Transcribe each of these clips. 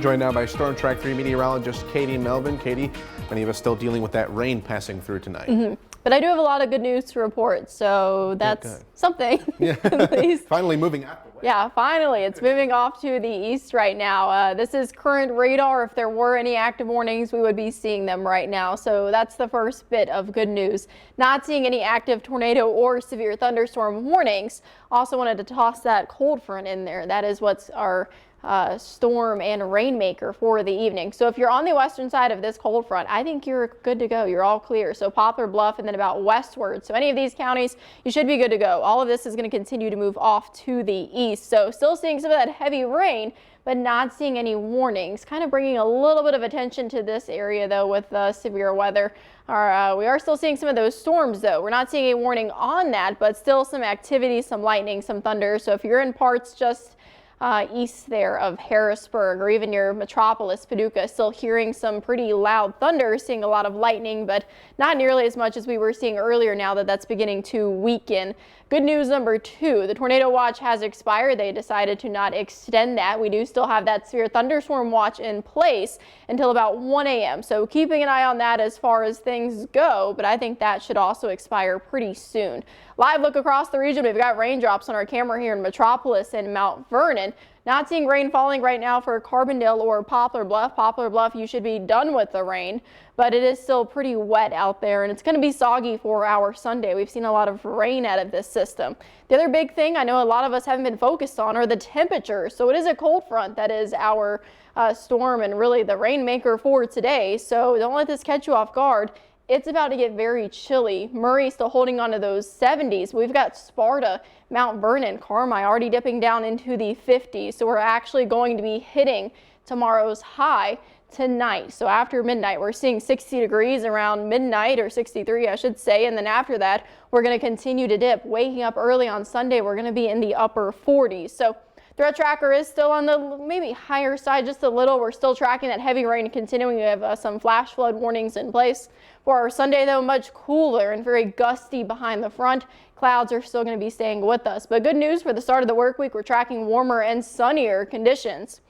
Joined now by Storm Track 3 meteorologist Katie Melvin. Katie, many of us still dealing with that rain passing through tonight. But I do have a lot of good news to report, so that's something. Yeah, at least. finally moving out the way. Yeah, finally, it's moving off to the east right now. This is current radar. If there were any active warnings, we would be seeing them right now. So that's the first bit of good news. Not seeing any active tornado or severe thunderstorm warnings. Also wanted to toss that cold front in there. That is what's our storm and rainmaker for the evening. So if you're on the western side of this cold front, I think you're good to go. You're all clear. So Poplar Bluff and then about westward. So any of these counties, you should be good to go. All of this is going to continue to move off to the east. So still seeing some of that heavy rain, but not seeing any warnings. Kind of bringing a little bit of attention to this area though with severe weather. We are still seeing some of those storms though. We're not seeing a warning on that, but still some activity, some lightning, some thunder. So if you're in parts just east there of Harrisburg or even near Metropolis, Paducah, still hearing some pretty loud thunder, seeing a lot of lightning, but not nearly as much as we were seeing earlier now that that's beginning to weaken. Good news number 2, the tornado watch has expired. They decided to not extend that. We do still have that severe thunderstorm watch in place until about 1 a.m. So keeping an eye on that as far as things go, but I think that should also expire pretty soon. Live look across the region. We've got raindrops on our camera here in Metropolis and Mount Vernon. Not seeing rain falling right now for Carbondale or Poplar Bluff. Poplar Bluff, you should be done with the rain, but it is still pretty wet out there and it's going to be soggy for our Sunday. We've seen a lot of rain out of this system. The other big thing I know a lot of us haven't been focused on are the temperatures. So it is a cold front that is our storm and really the rainmaker for today. So don't let this catch you off guard. It's about to get very chilly. Murray still holding on to those 70s. We've got Sparta, Mount Vernon, Carmi already dipping down into the 50s. So we're actually going to be hitting tomorrow's high tonight. So after midnight, we're seeing 60 degrees around midnight, or 63, I should say. And then after that, we're going to continue to dip. Waking up early on Sunday, we're going to be in the upper 40s. So threat tracker is still on the maybe higher side just a little. We're still tracking that heavy rain continuing. We have some flash flood warnings in place. For our Sunday, though, much cooler and very gusty behind the front. Clouds are still going to be staying with us. But good news for the start of the work week, we're tracking warmer and sunnier conditions.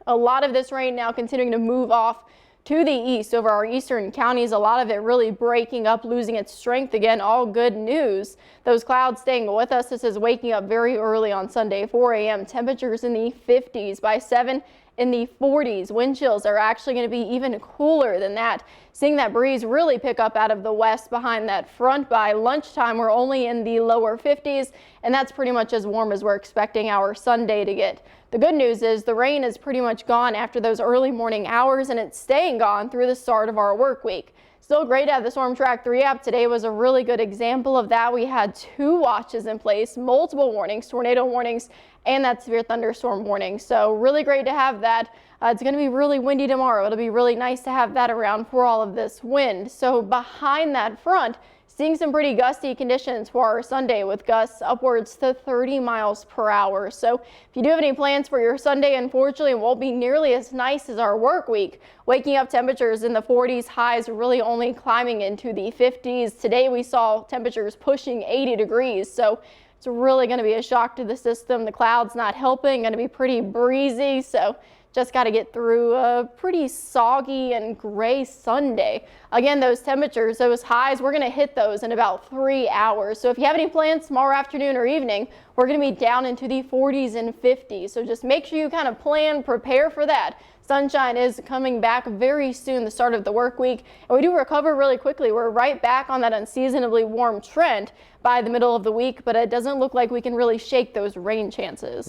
A lot of this rain now continuing to move off to the east over our eastern counties. A lot of it really breaking up, losing its strength again. All good news. Those clouds staying with us. This is waking up very early on Sunday, 4 a.m. Temperatures in the 50s. By 7 in the 40s. Wind chills are actually going to be even cooler than that. Seeing that breeze really pick up out of the west behind that front. By lunchtime, we're only in the lower 50s, and that's pretty much as warm as we're expecting our Sunday to get. The good news is the rain is pretty much gone after those early morning hours, and it's staying gone through the start of our work week. Still great to have the Storm Track 3 app. Today was a really good example of that. We had 2 watches in place, multiple warnings, tornado warnings, and that severe thunderstorm warning. So really great to have that. It's going to be really windy tomorrow. It'll be really nice to have that around for all of this wind. So behind that front, seeing some pretty gusty conditions for our Sunday with gusts upwards to 30 miles per hour. So if you do have any plans for your Sunday, unfortunately, it won't be nearly as nice as our work week. Waking up temperatures in the 40s, highs really only climbing into the 50s. Today we saw temperatures pushing 80 degrees. So it's really going to be a shock to the system. The clouds not helping, going to be pretty breezy. So just got to get through a pretty soggy and gray Sunday. Again, those temperatures, those highs, we're going to hit those in about 3 hours. So if you have any plans tomorrow afternoon or evening, we're going to be down into the 40s and 50s. So just make sure you kind of plan, prepare for that. Sunshine is coming back very soon, the start of the work week, and we do recover really quickly. We're right back on that unseasonably warm trend by the middle of the week, but it doesn't look like we can really shake those rain chances.